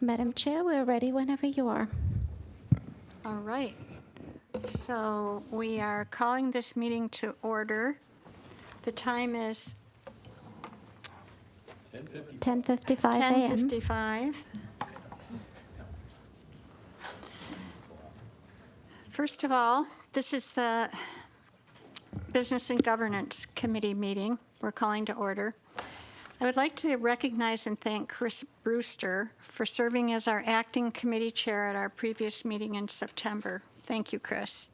Madam Chair, we're ready whenever you are. All right. So we are calling this meeting to order. The time is 10:55 a.m. 10:55. First of all, this is the Business and Governance Committee meeting we're calling to order. I would like to recognize and thank Chris Brewster for serving as our acting committee chair at our previous meeting in September. Thank you, Chris.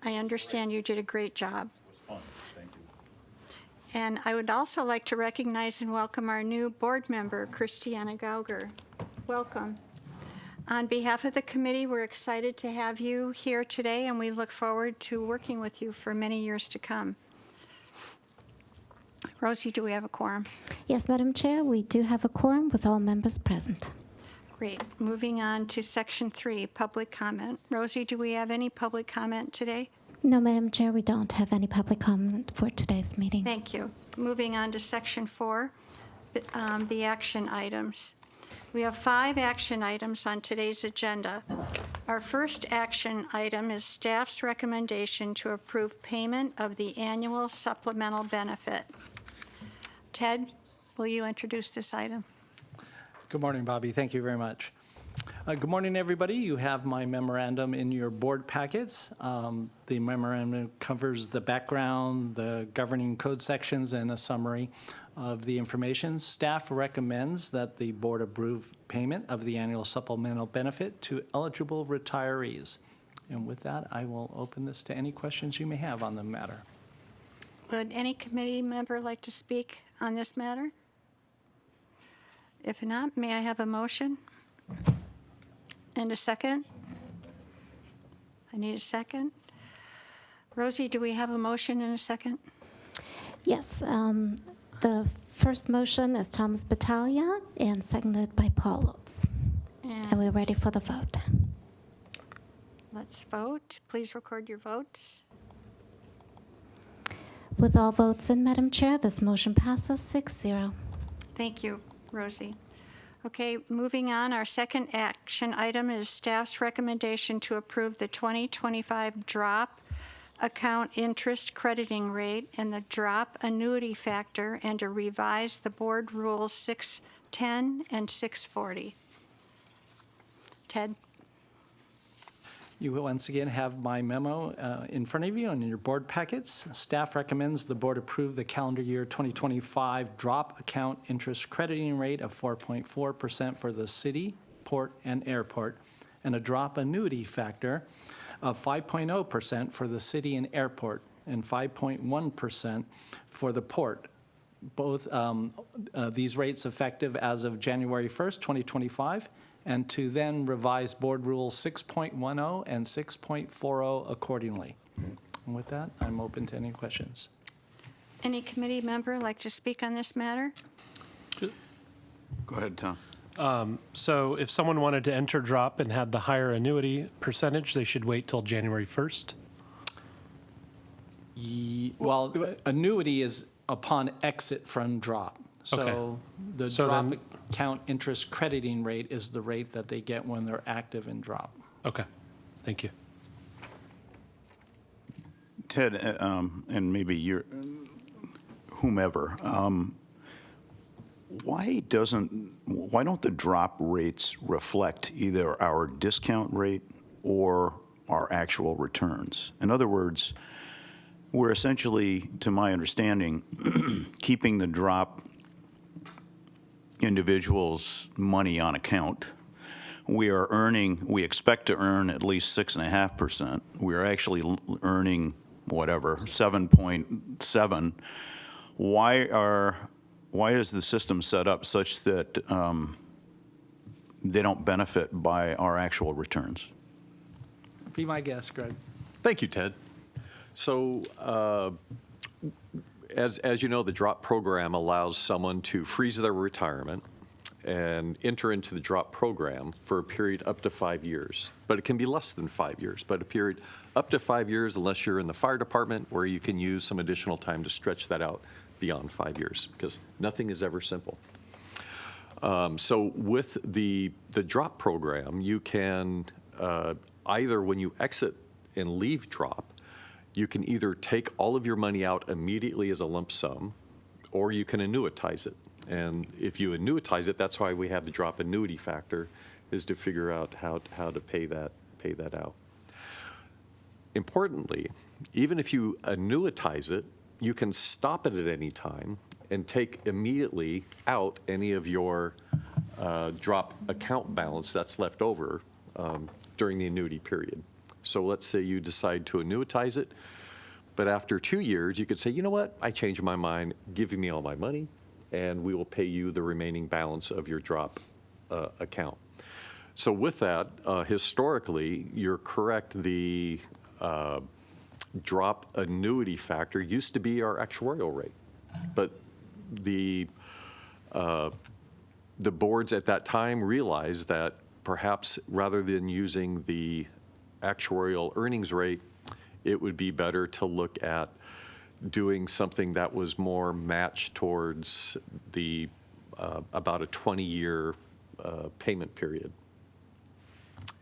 I understand you did a great job. It was fun, thank you. And I would also like to recognize and welcome our new board member, Christiana Gauger. Welcome. On behalf of the committee, we're excited to have you here today, and we look forward to working with you for many years to come. Rosie, do we have a quorum? Yes, Madam Chair, we do have a quorum with all members present. Great. Moving on to Section 3, public comment. Rosie, do we have any public comment today? No, Madam Chair, we don't have any public comment for today's meeting. Thank you. Moving on to Section 4, the action items. We have 5 action items on today's agenda. Our first action item is staff's recommendation to approve payment of the annual supplemental benefit. Ted, will you introduce this item? Good morning, Bobby. Thank you very much. Good morning, everybody. You have my memorandum in your board packets. The memorandum covers the background, the governing code sections, and a summary of the information. Staff recommends that the board approve payment of the annual supplemental benefit to eligible retirees. And with that, I will open this to any questions you may have on the matter. Would any committee member like to speak on this matter? If not, may I have a motion? And a second? I need a second. Rosie, do we have a motion and a second? Yes, the first motion is Thomas Battaglia and seconded by Paul Oates. And we're ready for the vote. Let's vote. Please record your votes. With all votes in, Madam Chair, this motion passes 6-0. Thank you, Rosie. Okay, moving on, our second action item is staff's recommendation to approve the 2025 drop account interest crediting rate and the drop annuity factor, and to revise the board rules 610 and 640. Ted? You will once again have my memo in front of you and in your board packets. Staff recommends the board approve the calendar year 2025 drop account interest crediting rate of 4.4% for the city, port, and airport, and a drop annuity factor of 5.0% for the city and airport, and 5.1% for the port. Both these rates effective as of January 1st, 2025, and to then revise Board Rules 6.10 and 6.40 accordingly. And with that, I'm open to any questions. Any committee member like to speak on this matter? Go ahead, Tom. So if someone wanted to enter drop and had the higher annuity percentage, they should wait till January 1st? Well, annuity is upon exit from drop. So Okay. the So drop then- account interest crediting rate is the rate that they get when they're active in drop. Okay, thank you. Ted, and maybe you're, whomever, why don't the drop rates reflect either our discount rate or our actual returns? In other words, we're essentially, to my understanding, keeping the drop individuals' money on account. We expect to earn at least 6.5%. We are actually earning, 7.7. Why is the system set up such that they don't benefit by our actual returns? Be my guest, Greg. Thank you, Ted. So as you know, the drop program allows someone to freeze their retirement and enter into the drop program for a period up to 5 years. But it can be less than 5 years, but a period up to 5 years unless you're in the fire department, where you can use some additional time to stretch that out beyond 5 years, because nothing is ever simple. So with the drop program, you can either when you exit and leave drop, you can either take all of your money out immediately as a lump sum, or you can annuitize it. And if you annuitize it, that's why we have the drop annuity factor, is to figure out how to pay that out. Importantly, even if you annuitize it, you can stop it at any time and take immediately out any of your drop account balance that's left over during the annuity period. So let's say you decide to annuitize it, but after 2 years, you could say, you know what, I changed my mind, give me all my money, and we will pay you the remaining balance of your drop account. So with that, historically, you're correct, the drop annuity factor used to be our actuarial rate, but the boards at that time realized that perhaps rather than using the actuarial earnings rate, it would be better to look at doing something that was more matched towards the about a 20-year payment period,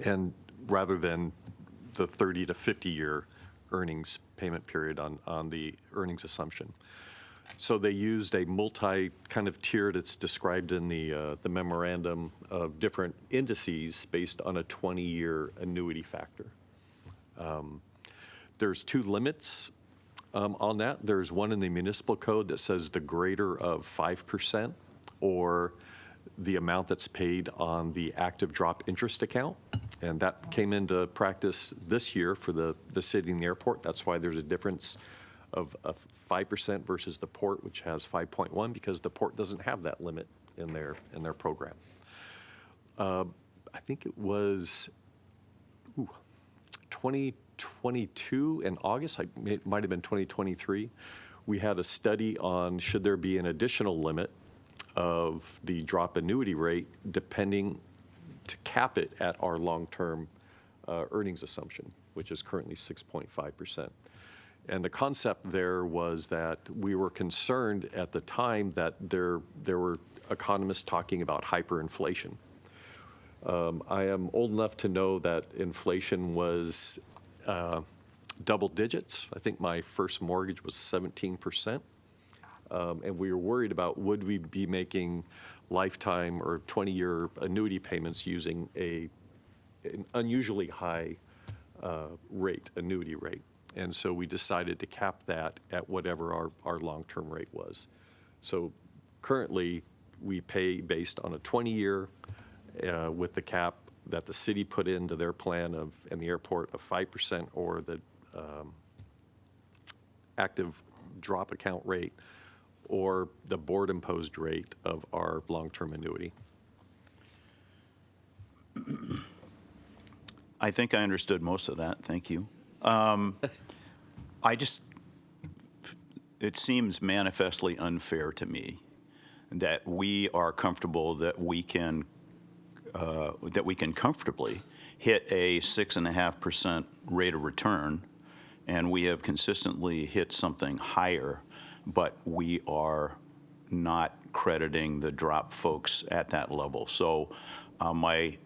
and rather than the 30 to 50-year earnings payment period on the earnings assumption. So they used a multi kind of tiered, it's described in the memorandum, of different indices based on a 20-year annuity factor. There's 2 limits on that. There's one in the municipal code that says the greater of 5% or the amount that's paid on the active drop interest account. And that came into practice this year for the city and the airport. That's why there's a difference of 5% versus the port, which has 5.1, because the port doesn't have that limit in their program. I think it was 2022 in August, it might have been 2023, we had a study on should there be an additional limit of the drop annuity rate depending to cap it at our long-term earnings assumption, which is currently 6.5%. And the concept there was that we were concerned at the time that there were economists talking about hyperinflation. I am old enough to know that inflation was double digits. I think my first mortgage was 17%. And we were worried about would we be making lifetime or 20-year annuity payments using an unusually high annuity rate. And so we decided to cap that at whatever our long-term rate was. So currently, we pay based on a 20-year with the cap that the city put into their plan and the airport of 5% or the active drop account rate or the board-imposed rate of our long-term annuity. I think I understood most of that. Thank you. It seems manifestly unfair to me that we are comfortable that we can comfortably hit a 6.5% rate of return, and we have consistently hit something higher, but we are not crediting the drop folks at that level. So my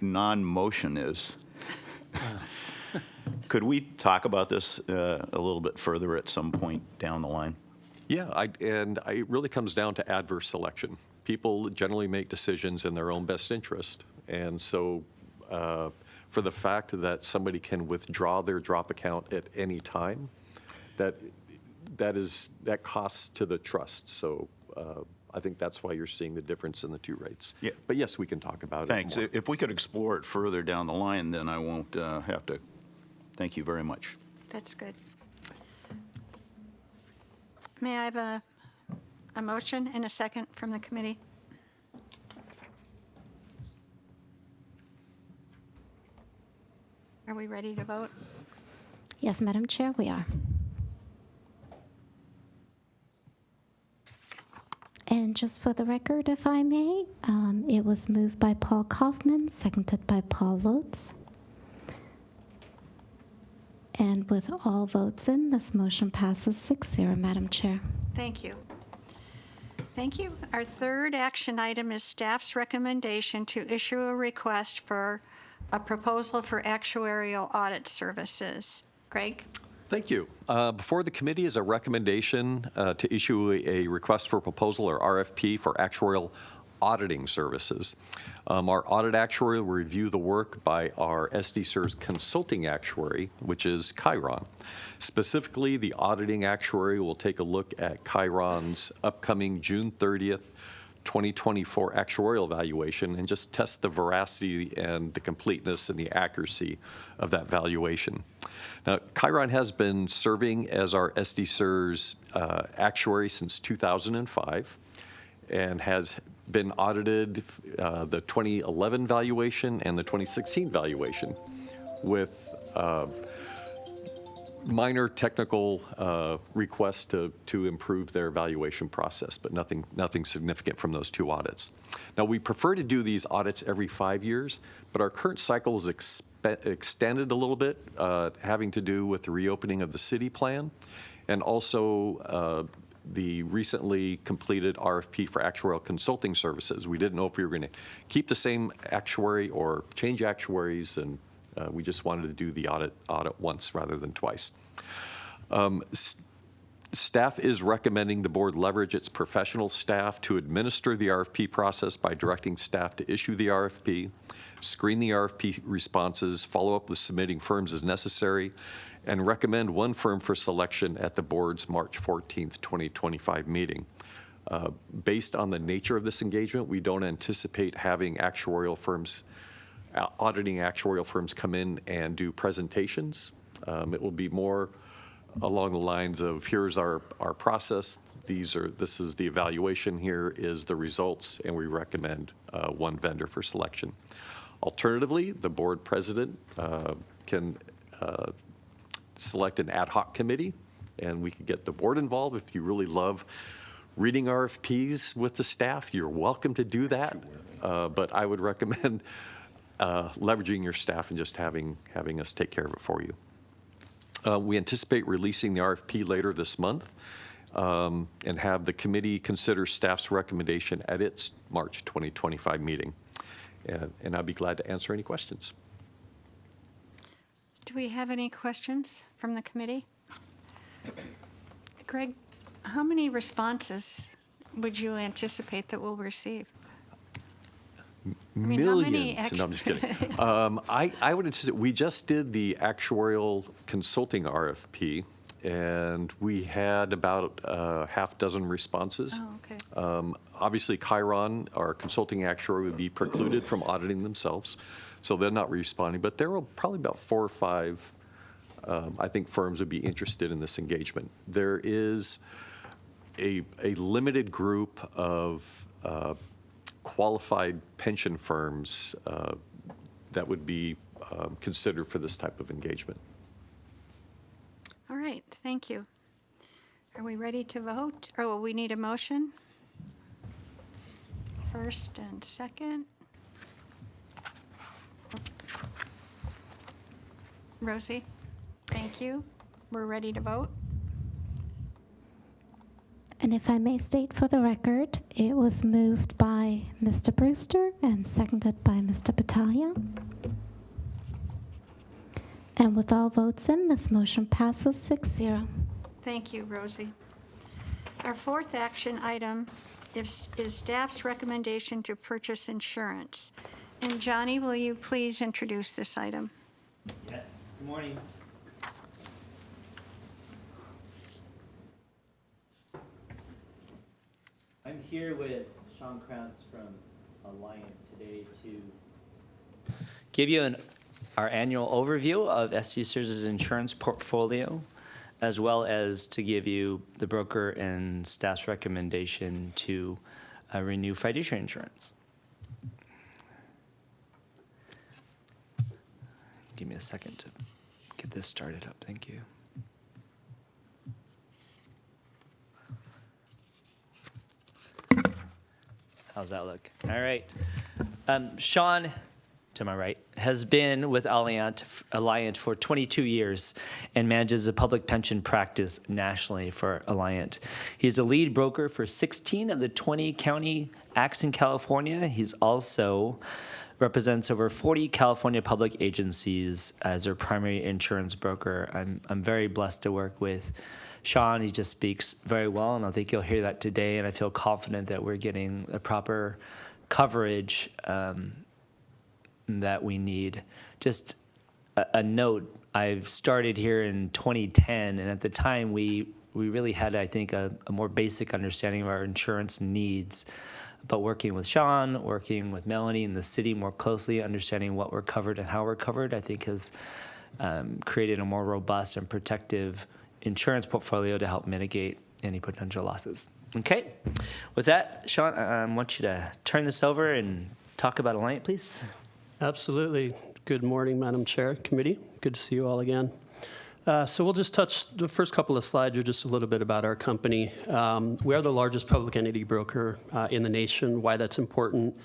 non-motion is, could we talk about this a little bit further at some point down the line? Yeah, it really comes down to adverse selection. People generally make decisions in their own best interest. And so for the fact that somebody can withdraw their drop account at any time, that costs to the trust. So I think that's why you're seeing the difference in the 2 rates. Yeah. But yes, we can talk about Thanks. it more. If we could explore it further down the line, then I won't have to. Thank you very much. That's good. May I have a motion and a second from the committee? Are we ready to vote? Yes, Madam Chair, we are. And just for the record, if I may, it was moved by Paul Kaufman, seconded by Paul Lotz. And with all votes in, this motion passes 6-0, Madam Chair. Thank you. Thank you. Our third action item is staff's recommendation to issue a request for a proposal for actuarial audit services. Greg? Thank you. Before the committee is a recommendation to issue a request for proposal, or RFP, for actuarial auditing services. Our audit actuary will review the work by our SDCERS consulting actuary, which is Chiron. Specifically, the auditing actuary will take a look at Chiron's upcoming June 30th, 2024 actuarial evaluation and just test the veracity and the completeness and the accuracy of that valuation. Now, Chiron has been serving as our SDCERS actuary since 2005 and has been audited the 2011 valuation and the 2016 valuation with minor technical requests to improve their valuation process, but nothing significant from those two audits. Now, we prefer to do these audits every 5 years, but our current cycle is extended a little bit, having to do with the reopening of the city plan and also the recently completed RFP for actuarial consulting services. We didn't know if we were going to keep the same actuary or change actuaries, and we just wanted to do the audit once rather than twice. Staff is recommending the board leverage its professional staff to administer the RFP process by directing staff to issue the RFP, screen the RFP responses, follow up with submitting firms as necessary, and recommend one firm for selection at the board's March 14th, 2025 meeting. Based on the nature of this engagement, we don't anticipate having auditing actuarial firms come in and do presentations. It will be more along the lines of, here's our process, this is the evaluation, here is the results, and we recommend one vendor for selection. Alternatively, the board president can select an ad hoc committee, and we could get the board involved. If you really love reading RFPs with the staff, you're welcome to do that. But I would recommend leveraging your staff and just having us take care of it for you. We anticipate releasing the RFP later this month and have the committee consider staff's recommendation at its March 2025 meeting. And I'd be glad to answer any questions. Do we have any questions from the committee? Greg, how many responses would you anticipate that we'll receive? mean, how many Millions. No, I'm just kidding. I would anticipate, we just did the actuarial consulting RFP, and we had about half dozen responses. Oh, okay. Obviously, Chiron, our consulting actuary, would be precluded from auditing themselves, so they're not responding. But there were probably about 4 or 5, I think, firms would be interested in this engagement. There is a limited group of qualified pension firms that would be considered for this type of engagement. All right, thank you. Are we ready to vote? Oh, we need a motion? First and second. Rosie, thank you. We're ready to vote. And if I may state for the record, it was moved by Mr. Brewster and seconded by Mr. Battaglia. And with all votes in, this motion passes 6-0. Thank you, Rosie. Our fourth action item is staff's recommendation to purchase insurance. And Johnny, will you please introduce this item? Yes, good morning. I'm here with Sean Krantz from Alliant today to give you our annual overview of SDCERS' insurance portfolio, as well as to give you the broker and staff's recommendation to renew fiduciary insurance. Give me a second to get this started up. Thank you. How's that look? All right. Sean to my right, has been with Alliant for 22 years and manages a public pension practice nationally for Alliant. He's a lead broker for 16 of the 20 county acts in California. He's also represents over 40 California public agencies as their primary insurance broker. I'm very blessed to work with Sean. He just speaks very well, and I think you'll hear that today, and I feel confident that we're getting the proper coverage that we need. Just a note, I've started here in 2010, and at the time we really had, I think, a more basic understanding of our insurance needs. But working with Sean, working with Melanie and the city more closely, understanding what we're covered and how we're covered, I think has created a more robust and protective insurance portfolio to help mitigate any potential losses. Okay, with that, Sean, I want you to turn this over and talk about Alliant, please. Absolutely. Good morning, Madam Chair, Committee. Good to see you all again. So we'll just touch, the first couple of slides are just a little bit about our company. We are the largest public entity broker in the nation. Why that's important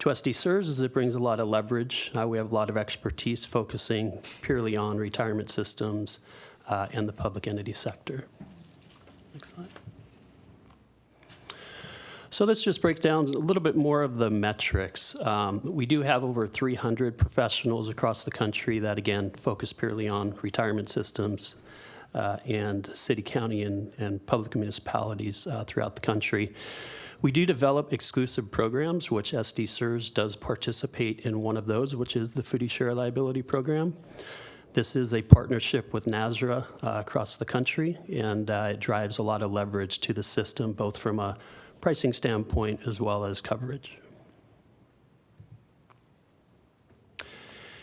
to SDCERS is it brings a lot of leverage. We have a lot of expertise focusing purely on retirement systems and the public entity sector. Next slide. So let's just break down a little bit more of the metrics. We do have over 300 professionals across the country that, again, focus purely on retirement systems and city, county, and public municipalities throughout the country. We do develop exclusive programs, which SDCERS does participate in one of those, which is the Fiduciary Liability Program. This is a partnership with NASRA across the country, and it drives a lot of leverage to the system, both from a pricing standpoint as well as coverage.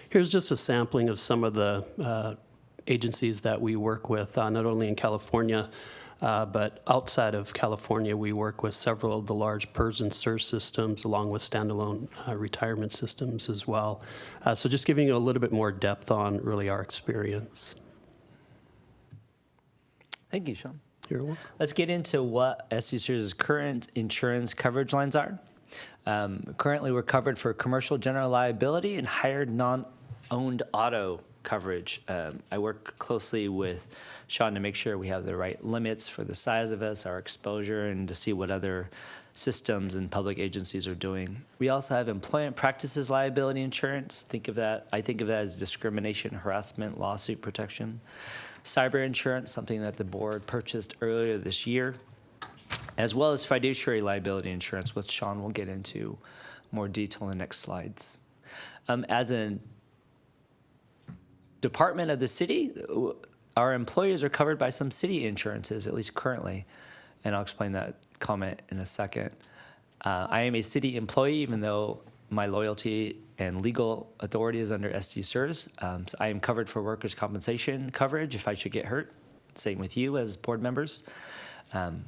Here's just a sampling of some of the agencies that we work with, not only in California, but outside of California. We work with several of the large PERS and SERS systems, along with standalone retirement systems as well. So just giving you a little bit more depth on really our experience. Thank you, Sean. You're welcome. Let's get into what SDCERS' current insurance coverage lines are. Currently, we're covered for commercial general liability and hired non-owned auto coverage. I work closely with Sean to make sure we have the right limits for the size of us, our exposure, and to see what other systems and public agencies are doing. We also have employment practices liability insurance. I think of that as discrimination, harassment, lawsuit protection. Cyber insurance, something that the board purchased earlier this year, as well as fiduciary liability insurance, which Sean will get into more detail in the next slides. As a department of the city, our employees are covered by some city insurances, at least currently, and I'll explain that comment in a second. I am a city employee, even though my loyalty and legal authority is under SDCERS. So I am covered for workers' compensation coverage if I should get hurt. Same with you as board members.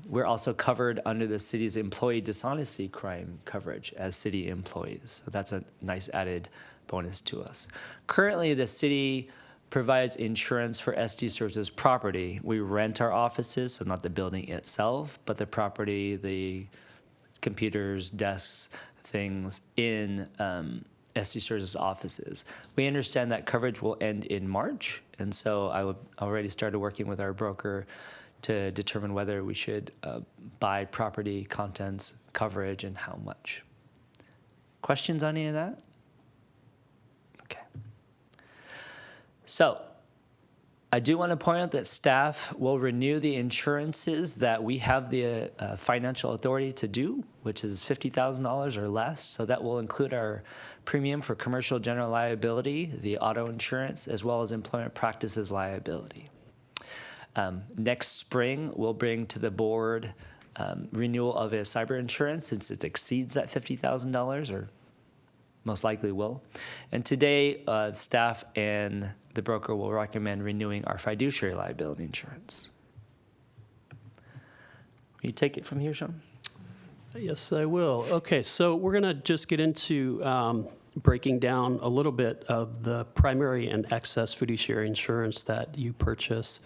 We're also covered under the city's employee dishonesty crime coverage as city employees. So that's a nice added bonus to us. Currently, the city provides insurance for SDCERS' property. We rent our offices, so not the building itself, but the property, the computers, desks, things in SDCERS' offices. We understand that coverage will end in March, and so I already started working with our broker to determine whether we should buy property, contents, coverage, and how much. Questions on any of that? Okay. So I do want to point out that staff will renew the insurances that we have the financial authority to do, which is $50,000 or less. So that will include our premium for commercial general liability, the auto insurance, as well as employment practices liability. Next spring, we'll bring to the board renewal of a cyber insurance since it exceeds that $50,000, or most likely will. And today, staff and the broker will recommend renewing our fiduciary liability insurance. Will you take it from here, Sean? Yes, I will. Okay, so we're going to just get into breaking down a little bit of the primary and excess fiduciary insurance that you purchase.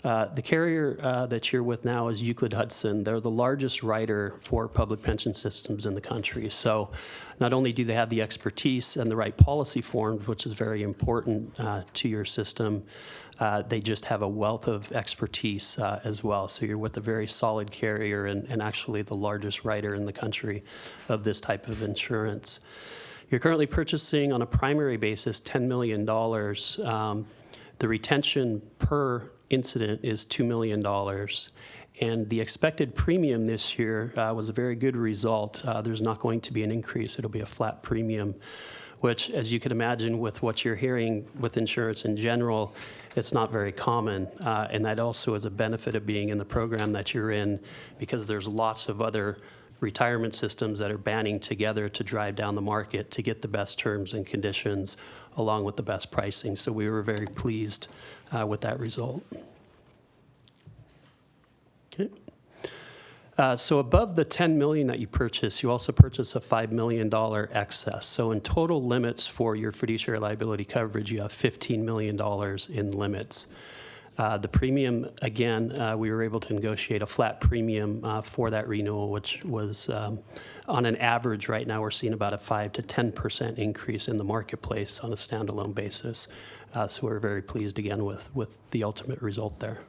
The carrier that you're with now is Euclid Hudson. They're the largest writer for public pension systems in the country. So not only do they have the expertise and the right policy forms, which is very important to your system, they just have a wealth of expertise as well. So you're with a very solid carrier and actually the largest writer in the country of this type of insurance. You're currently purchasing on a primary basis $10 million. The retention per incident is $2 million. And the expected premium this year was a very good result. There's not going to be an increase. It'll be a flat premium, which, as you can imagine, with what you're hearing with insurance in general, it's not very common. And that also is a benefit of being in the program that you're in, because there's lots of other retirement systems that are banding together to drive down the market to get the best terms and conditions along with the best pricing. So we were very pleased with that result. Okay. So above the $10 million that you purchase, you also purchase a $5 million excess. So in total limits for your fiduciary liability coverage, you have $15 million in limits. The premium, again, we were able to negotiate a flat premium for that renewal, which was on an average right now, we're seeing about a 5 to 10% increase in the marketplace on a standalone basis. So we're very pleased again with the ultimate result there.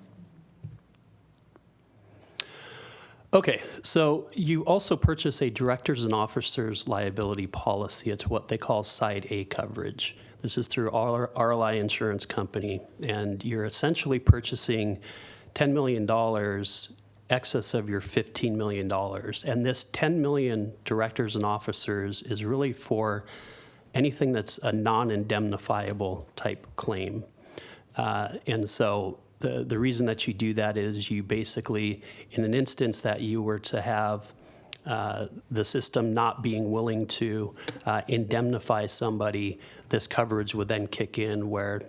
Okay, so you also purchase a directors and officers liability policy. It's what they call Side A coverage. This is through RLI Insurance Company, and you're essentially purchasing $10 million excess of your $15 million. And this $10 million directors and officers is really for anything that's a non-indemnifiable type claim. And so the reason that you do that is you basically, in an instance that you were to have the system not being willing to indemnify somebody, this coverage would then kick in where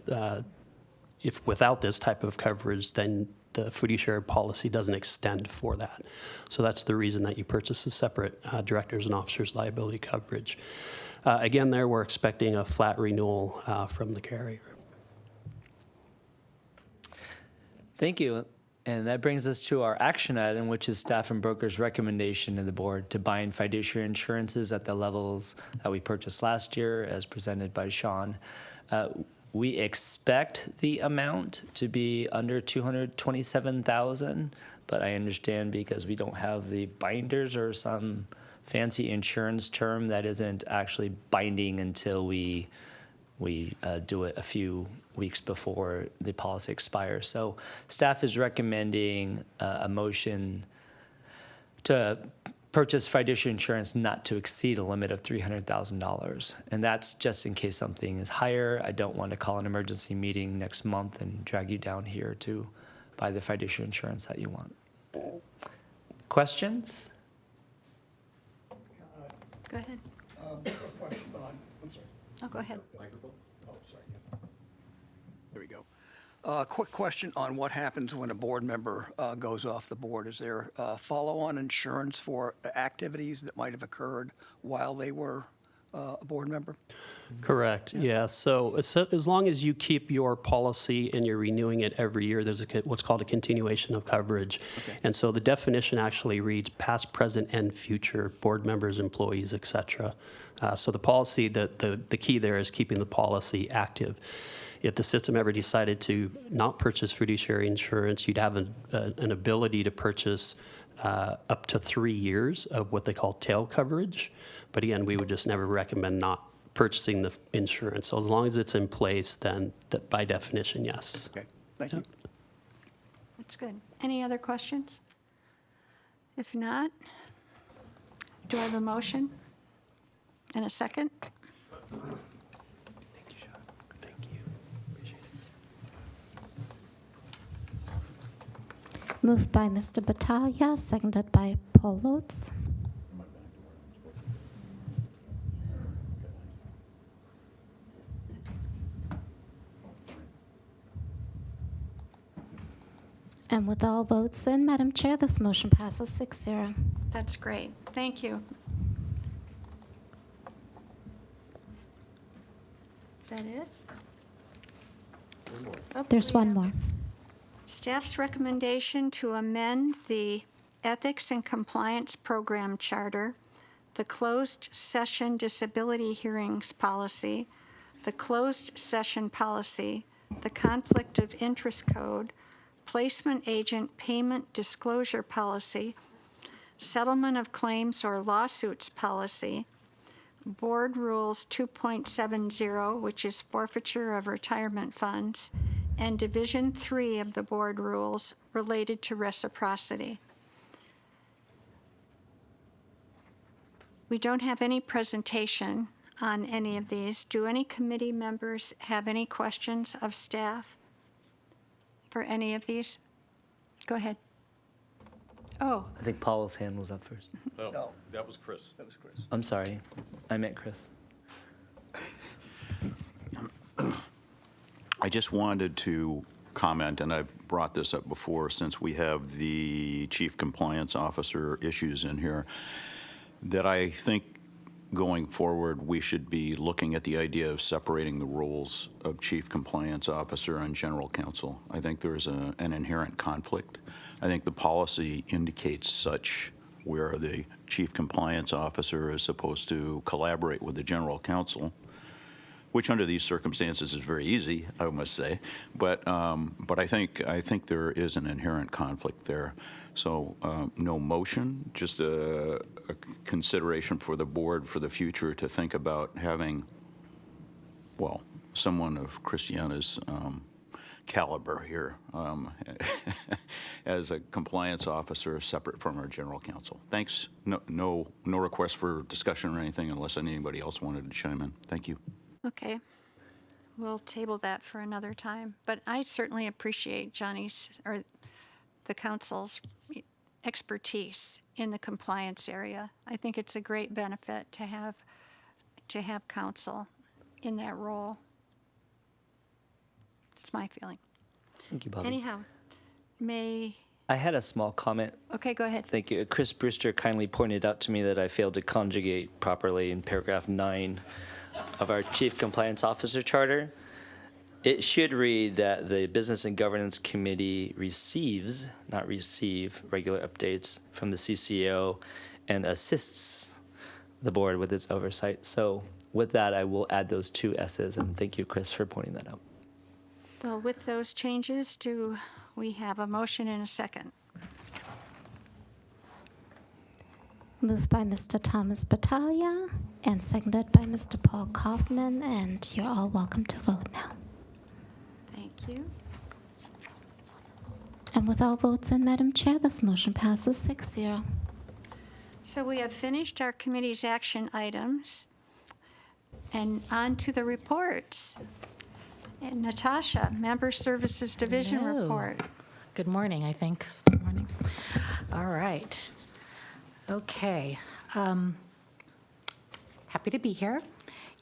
if without this type of coverage, then the fiduciary policy doesn't extend for that. So that's the reason that you purchase a separate directors and officers liability coverage. Again, there we're expecting a flat renewal from the carrier. Thank you. And that brings us to our action item, which is staff and brokers' recommendation to the board to bind fiduciary insurances at the levels that we purchased last year, as presented by Sean. We expect the amount to be under $227,000, but I understand because we don't have the binders or some fancy insurance term that isn't actually binding until we do it a few weeks before the policy expires. So staff is recommending a motion to purchase fiduciary insurance not to exceed a limit of $300,000. And that's just in case something is higher. I don't want to call an emergency meeting next month and drag you down here to buy the fiduciary insurance that you want. Questions? Go ahead. Question on, I'm sorry. Oh, go ahead. Oh, sorry. There we go. Quick question on what happens when a board member goes off the board. Is there follow-on insurance for activities that might have occurred while they were a board member? Correct, yeah. So as long as you keep your policy and you're renewing it every year, there's what's called a continuation of coverage. Okay. And so the definition actually reads past, present, and future board members, employees, et cetera. So the policy, the key there is keeping the policy active. If the system ever decided to not purchase fiduciary insurance, you'd have an ability to purchase up to 3 years of what they call tail coverage. But again, we would just never recommend not purchasing the insurance. So as long as it's in place, then by definition, yes. Okay, thank you. That's good. Any other questions? If not, do I have a motion and a second? Thank you, Sean. Thank you. Appreciate it. Moved by Mr. Battaglia, seconded by Paul Lutz. And with all votes in, Madam Chair, this motion passes 6-0. That's great. Thank you. Is that it? Oh, There's we one have- more. Staff's recommendation to amend the Ethics and Compliance Program Charter, the Closed Session Disability Hearings Policy, the Closed Session Policy, the Conflict of Interest Code, Placement Agent Payment Disclosure Policy, Settlement of Claims or Lawsuits Policy, Board Rules 2.70, which is forfeiture of retirement funds, and Division 3 of the Board Rules related to reciprocity. We don't have any presentation on any of these. Do any committee members have any questions of staff for any of these? Go ahead. Oh, I think Paul's hand was up first. No. That was Chris. That was Chris. I'm sorry. I meant Chris. I just wanted to comment, and I've brought this up before since we have the Chief Compliance Officer issues in here, that I think going forward, we should be looking at the idea of separating the roles of Chief Compliance Officer and General Counsel. I think there's an inherent conflict. I think the policy indicates such, where the Chief Compliance Officer is supposed to collaborate with the General Counsel, which under these circumstances is very easy, I must say. But I think there is an inherent conflict there. So no motion, just a consideration for the board for the future to think about having, well, someone of Christiana's caliber here as a compliance officer separate from our general counsel. Thanks. No request for discussion or anything unless anybody else wanted to chime in. Thank you. okay. We'll table that for another time. But I certainly appreciate Johnny's, or the council's expertise in the compliance area. I think it's a great benefit to have counsel in that role. It's my feeling. Thank you, Bobby. Anyhow, I had a small comment. okay, go ahead. Thank you. Chris Brewster kindly pointed out to me that I failed to conjugate properly in paragraph 9 of our Chief Compliance Officer Charter. It should read that the Business and Governance Committee receives, not receive, regular updates from the CCO and assists the board with its oversight. So with that, I will add those 2 S's, and thank you, Chris, for pointing that out. Well, with those changes, do we have a motion and a second? Moved by Mr. Thomas Battaglia and seconded by Mr. Paul Kaufman, and you're all welcome to vote now. Thank you. And with all votes in, Madam Chair, this motion passes 6-0. So we have finished our committee's action items, and on to the reports. And Natasha, Member Services Division Hello. report. Good morning, I think. Good morning. All right. Okay. Happy to be here.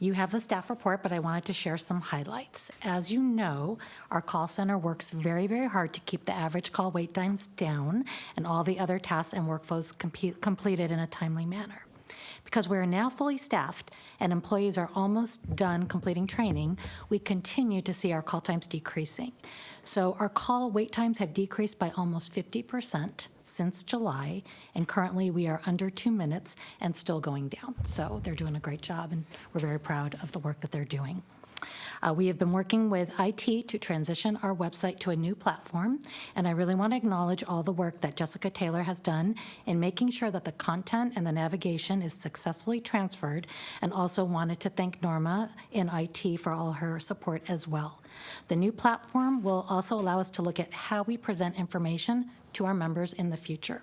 You have the staff report, but I wanted to share some highlights. As you know, our call center works very, very hard to keep the average call wait times down and all the other tasks and workflows completed in a timely manner. Because we're now fully staffed and employees are almost done completing training, we continue to see our call times decreasing. So our call wait times have decreased by almost 50% since July, and currently we are under 2 minutes and still going down. So they're doing a great job, and we're very proud of the work that they're doing. We have been working with IT to transition our website to a new platform, and I really want to acknowledge all the work that Jessica Taylor has done in making sure that the content and the navigation is successfully transferred, and also wanted to thank Norma in IT for all her support as well. The new platform will also allow us to look at how we present information to our members in the future.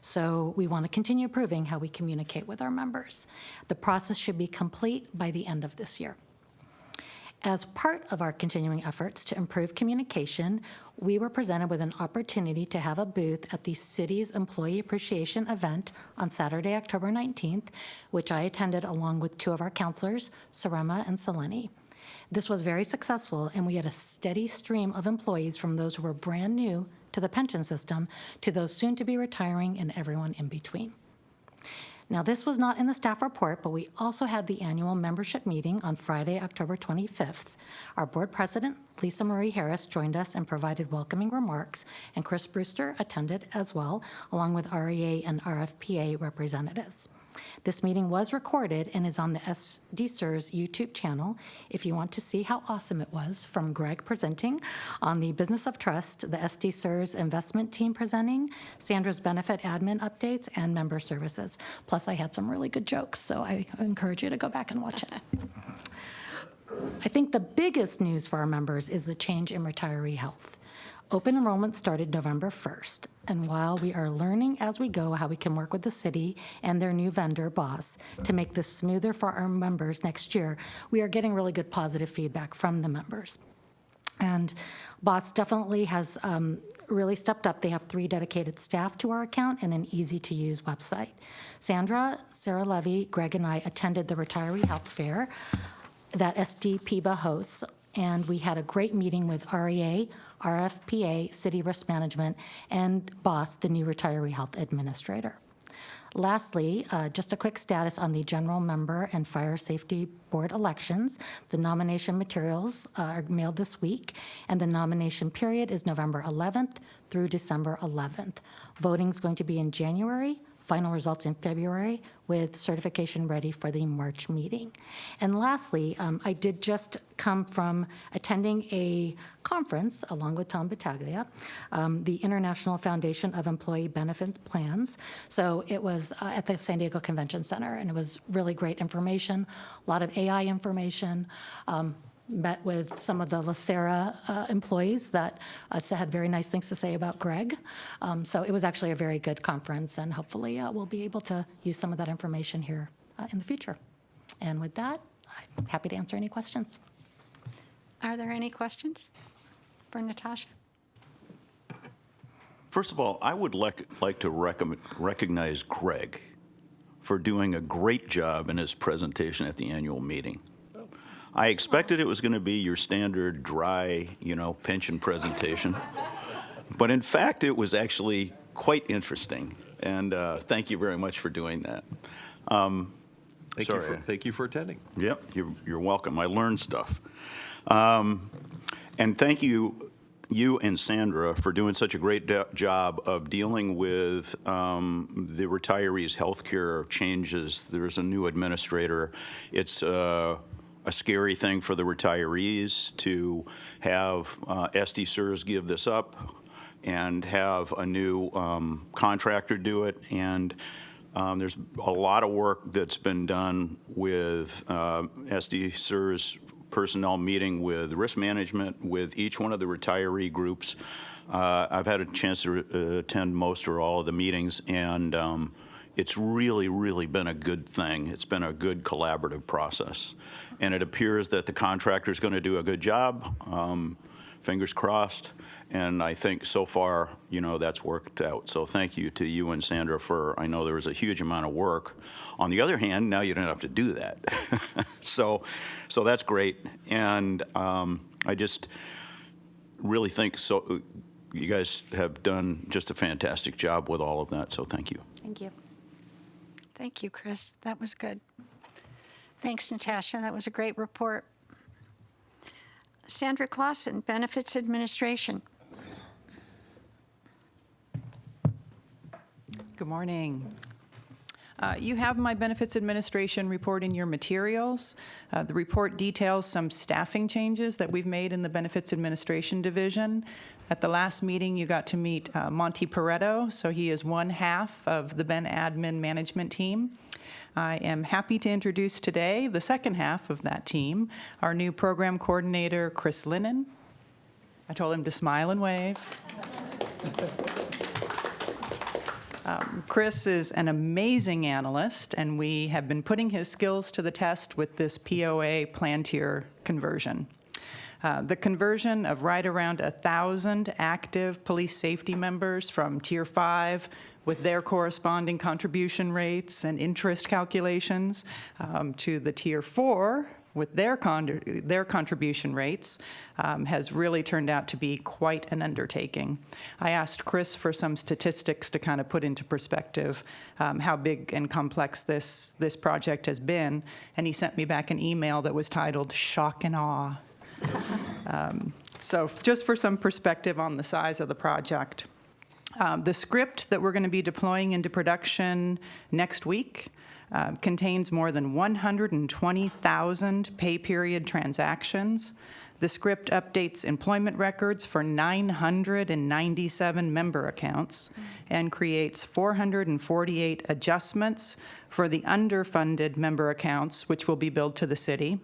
So we want to continue improving how we communicate with our members. The process should be complete by the end of this year. As part of our continuing efforts to improve communication, we were presented with an opportunity to have a booth at the city's Employee Appreciation event on Saturday, October 19th, which I attended along with 2 of our counselors, Sarema and Selene. This was very successful, and we had a steady stream of employees from those who were brand new to the pension system to those soon to be retiring and everyone in between. Now, this was not in the staff report, but we also had the annual membership meeting on Friday, October 25th. Our board president, Lisa Marie Harris, joined us and provided welcoming remarks, and Chris Brewster attended as well, along with REA and RFPA representatives. This meeting was recorded and is on the SDCERS YouTube channel if you want to see how awesome it was, from Greg presenting on the Business of Trust, the SDCERS investment team presenting, Sandra's benefit admin updates, and member services. Plus, I had some really good jokes, so I encourage you to go back and watch it. I think the biggest news for our members is the change in retiree health. Open enrollment started November 1st, and while we are learning as we go how we can work with the city and their new vendor, BOSS, to make this smoother for our members next year, we are getting really good positive feedback from the members. And BOSS definitely has really stepped up. They have 3 dedicated staff to our account and an easy-to-use website. Sandra, Sarah Levy, Greg, and I attended the Retiree Health Fair that SDPBA hosts, and we had a great meeting with REA, RFPA, City Risk Management, and BOSS, the new Retiree Health Administrator. Lastly, just a quick status on the General Member and Fire Safety Board elections. The nomination materials are mailed this week, and the nomination period is November 11th through December 11th. Voting's going to be in January, final results in February, with certification ready for the March meeting. And lastly, I did just come from attending a conference along with Tom Battaglia, the International Foundation of Employee Benefit Plans. So it was at the San Diego Convention Center, and it was really great information, a lot of AI information. Met with some of the LaSera employees that had very nice things to say about Greg. So it was actually a very good conference, and hopefully we'll be able to use some of that information here in the future. And with that, I'm happy to answer any questions. Are there any questions for Natasha? First of all, I would like to recognize Greg for doing a great job in his presentation at the annual meeting. I expected it was going to be your standard dry, pension presentation. But in fact, it was actually quite interesting. And thank you very much for doing that. Thank you for attending. Yep, you're welcome. I learned stuff. And thank you and Sandra for doing such a great job of dealing with the retirees' health care changes. There's a new administrator. It's a scary thing for the retirees to have SDCERS give this up and have a new contractor do it. And there's a lot of work that's been done with SDCERS personnel meeting with risk management, with each one of the retiree groups. I've had a chance to attend most or all of the meetings, and it's really, really been a good thing. It's been a good collaborative process. And it appears that the contractor's going to do a good job, fingers crossed. And I think so far, that's worked out. So thank you to you and Sandra I know there was a huge amount of work. On the other hand, now you don't have to do that. So that's great. And I just really think you guys have done just a fantastic job with all of that. So thank you. Thank you. Thank you, Chris. That was good. Thanks, Natasha. That was a great report. Sandra Clausen, Benefits Administration. Good morning. You have my Benefits Administration report in your materials. The report details some staffing changes that we've made in the Benefits Administration Division. At the last meeting, you got to meet Monty Pareto, so he is one half of the Ben Admin management team. I am happy to introduce today the second half of that team, our new program coordinator, Chris Linnon. I told him to smile and wave. Chris is an amazing analyst, and we have been putting his skills to the test with this POA plan tier conversion. The conversion of right around 1,000 active police safety members from Tier 5 with their corresponding contribution rates and interest calculations to the Tier 4 with their contribution rates has really turned out to be quite an undertaking. I asked Chris for some statistics to kind of put into perspective how big and complex this project has been, and he sent me back an email that was titled "Shock and Awe." So just for some perspective on the size of the project. The script that we're going to be deploying into production next week contains more than 120,000 pay period transactions. The script updates employment records for 997 member accounts and creates 448 adjustments for the underfunded member accounts, which will be billed to the city,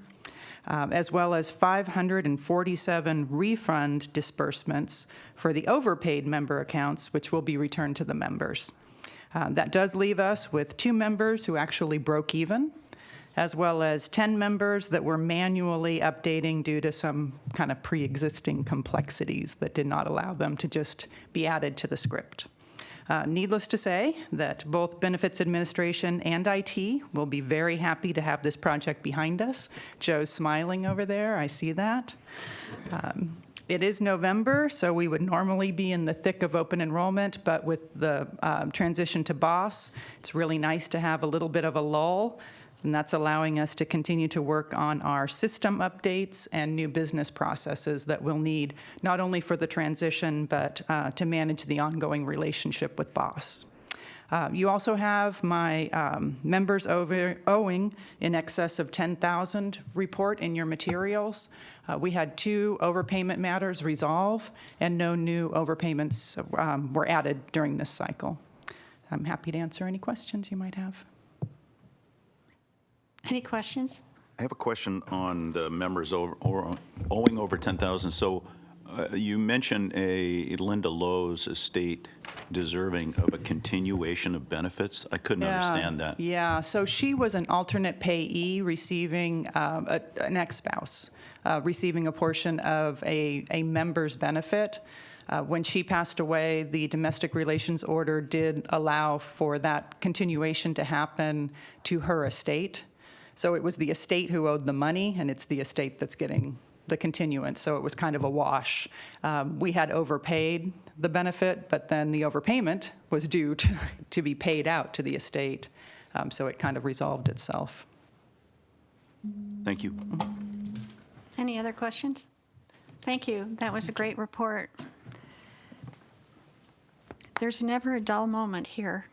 as well as 547 refund disbursements for the overpaid member accounts, which will be returned to the members. That does leave us with 2 members who actually broke even, as well as 10 members that were manually updating due to some kind of pre-existing complexities that did not allow them to just be added to the script. Needless to say that both Benefits Administration and IT will be very happy to have this project behind us. Joe's smiling over there, I see that. It is November, so we would normally be in the thick of open enrollment, but with the transition to BOSS, it's really nice to have a little bit of a lull, and that's allowing us to continue to work on our system updates and new business processes that we'll need, not only for the transition, but to manage the ongoing relationship with BOSS. You also have my members owing in excess of $10,000 report in your materials. We had 2 overpayment matters resolve, and no new overpayments were added during this cycle. I'm happy to answer any questions you might have. Any questions? I have a question on the members owing over 10,000. So you mentioned a Linda Lowe's estate deserving of a continuation of benefits. I couldn't understand that. Yeah, so she was an alternate payee receiving an ex-spouse, receiving a portion of a member's benefit. When she passed away, the domestic relations order did allow for that continuation to happen to her estate. So it was the estate who owed the money, and it's the estate that's getting the continuance. So it was kind of a wash. We had overpaid the benefit, but then the overpayment was due to be paid out to the estate. So it kind of resolved itself. Thank you. Any other questions? Thank you. That was a great report. There's never a dull moment here.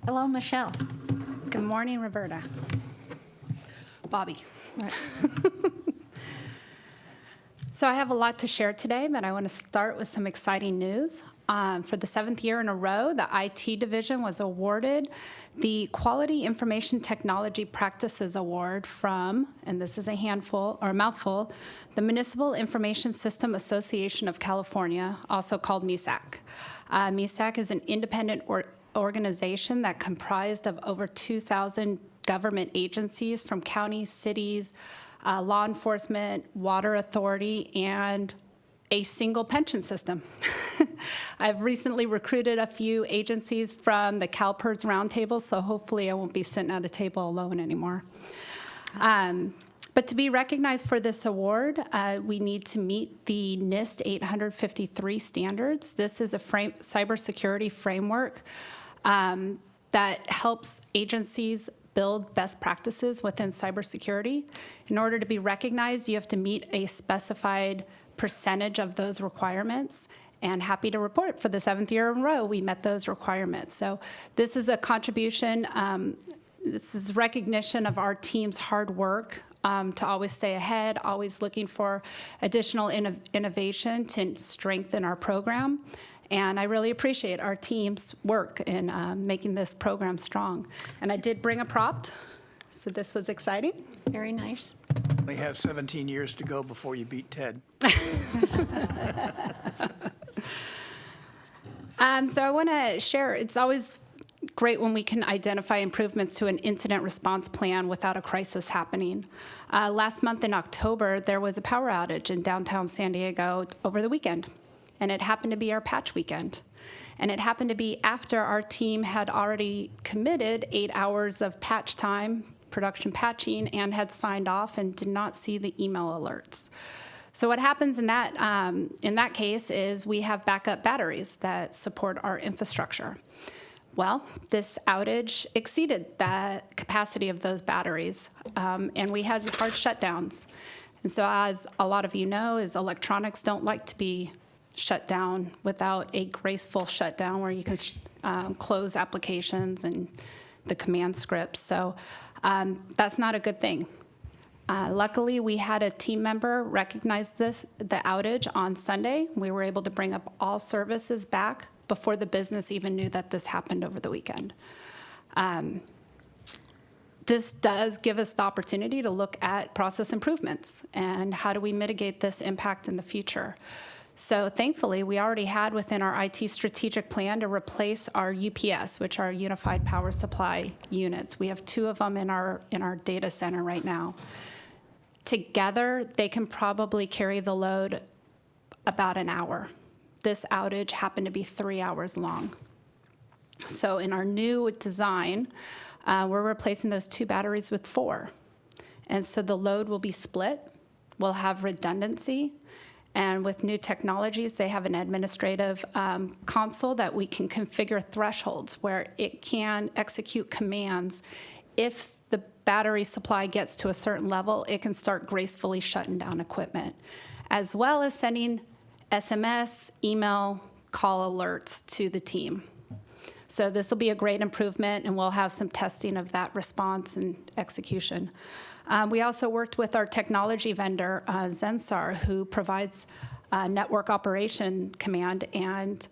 Hello, Michelle. Good morning, Roberta. Bobby. Right. So I have a lot to share today, but I want to start with some exciting news. For the 7th year in a row, the IT division was awarded the Quality Information Technology Practices Award from, and this is a handful or a mouthful, the Municipal Information System Association of California, also called MESAC. MESAC is an independent organization that comprised of over 2,000 government agencies from counties, cities, law enforcement, water authority, and a single pension system. I've recently recruited a few agencies from the CalPERS roundtable, so hopefully I won't be sitting at a table alone anymore. But to be recognized for this award, we need to meet the NIST 853 standards. This is a cybersecurity framework that helps agencies build best practices within cybersecurity. In order to be recognized, you have to meet a specified percentage of those requirements, and happy to report for the 7th year in a row we met those requirements. So this is a contribution, this is recognition of our team's hard work to always stay ahead, always looking for additional innovation to strengthen our program. And I really appreciate our team's work in making this program strong. And I did bring a prop, so this was exciting. Very nice. We have 17 years to go before you beat Ted. So I want to share, it's always great when we can identify improvements to an incident response plan without a crisis happening. Last month in October, there was a power outage in downtown San Diego over the weekend, and it happened to be our patch weekend. And it happened to be after our team had already committed 8 hours of patch time, production patching, and had signed off and did not see the email alerts. So what happens in that case is we have backup batteries that support our infrastructure. Well, this outage exceeded the capacity of those batteries, and we had hard shutdowns. And so as a lot of you know, is electronics don't like to be shut down without a graceful shutdown where you can close applications and the command scripts. So that's not a good thing. Luckily, we had a team member recognize the outage on Sunday. We were able to bring up all services back before the business even knew that this happened over the weekend. This does give us the opportunity to look at process improvements and how do we mitigate this impact in the future. So thankfully, we already had within our IT strategic plan to replace our UPS, which are Unified Power Supply units. We have 2 of them in our data center right now. Together, they can probably carry the load about an hour. This outage happened to be 3 hours long. So in our new design, we're replacing those 2 batteries with 4. And so the load will be split. We'll have redundancy. And with new technologies, they have an administrative console that we can configure thresholds where it can execute commands. If the battery supply gets to a certain level, it can start gracefully shutting down equipment, as well as sending SMS, email, call alerts to the team. So this will be a great improvement, and we'll have some testing of that response and execution. We also worked with our technology vendor, SDCERS, who provides network operation command and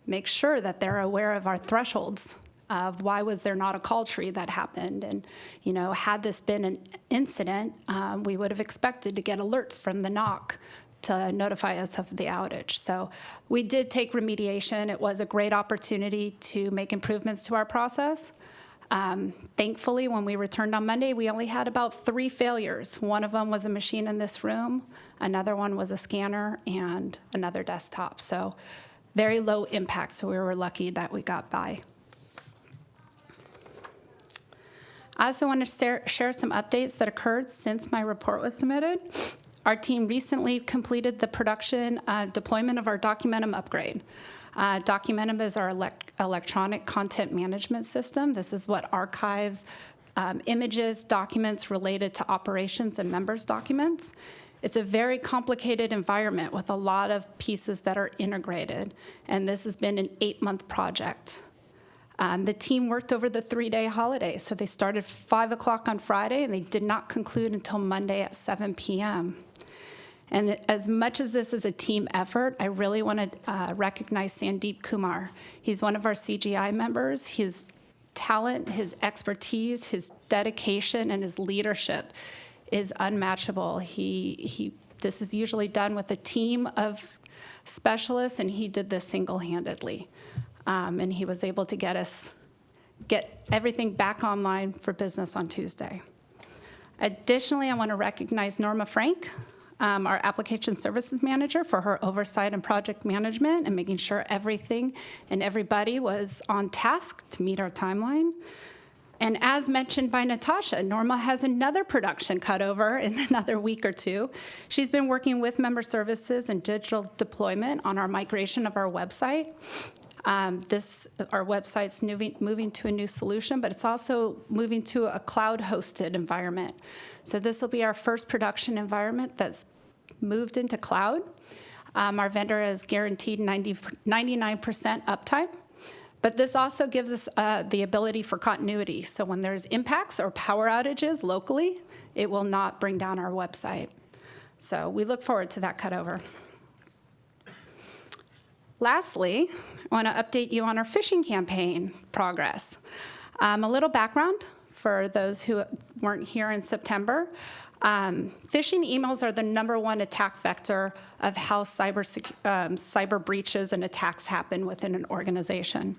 makes sure that they're aware of our thresholds of why was there not a call tree that happened. And, you know, had this been an incident, we would have expected to get alerts from the NOC to notify us of the outage. So we did take remediation. It was a great opportunity to make improvements to our process. Thankfully, when we returned on Monday, we only had about 3 failures. One of them was a machine in this room, another one was a scanner, and another desktop. So very low impact, so we were lucky that we got by. I also want to share some updates that occurred since my report was submitted. Our team recently completed the production deployment of our Documentum upgrade. Documentum is our electronic content management system. This is what archives images, documents related to operations and members' documents. It's a very complicated environment with a lot of pieces that are integrated, and this has been an 8-month project. The team worked over the 3-day holiday, so they started 5 o'clock on Friday, and they did not conclude until Monday at 7 p.m. And as much as this is a team effort, I really want to recognize Sandeep Kumar. He's one of our CGI members. His talent, his expertise, his dedication, and his leadership is unmatchable. This is usually done with a team of specialists, and he did this single-handedly. And he was able to get everything back online for business on Tuesday. Additionally, I want to recognize Norma Frank, our application services manager, for her oversight and project management and making sure everything and everybody was on task to meet our timeline. And as mentioned by Natasha, Norma has another production cutover in another week or 2. She's been working with member services and digital deployment on our migration of our website. Our website's moving to a new solution, but it's also moving to a cloud-hosted environment. So this will be our first production environment that's moved into cloud. Our vendor has guaranteed 99% uptime, but this also gives us the ability for continuity. So when there's impacts or power outages locally, it will not bring down our website. So we look forward to that cutover. Lastly, I want to update you on our phishing campaign progress. A little background for those who weren't here in September. Phishing emails are the #1 attack vector of how cyber breaches and attacks happen within an organization.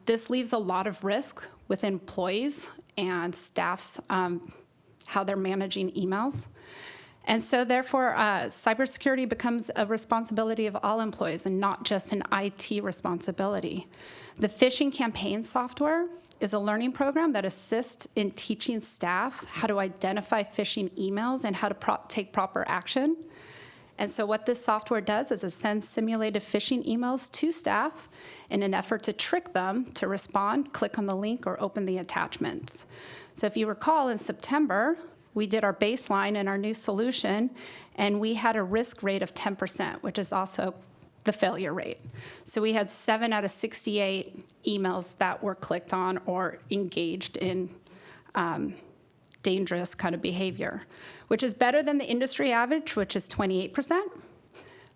This leaves a lot of risk with employees and staffs, how they're managing emails. And so therefore, cybersecurity becomes a responsibility of all employees and not just an IT responsibility. The phishing campaign software is a learning program that assists in teaching staff how to identify phishing emails and how to take proper action. And so what this software does is it sends simulated phishing emails to staff in an effort to trick them to respond, click on the link, or open the attachments. So if you recall, in September, we did our baseline in our new solution, and we had a risk rate of 10%, which is also the failure rate. So we had 7 out of 68 emails that were clicked on or engaged in dangerous kind of behavior, which is better than the industry average, which is 28%.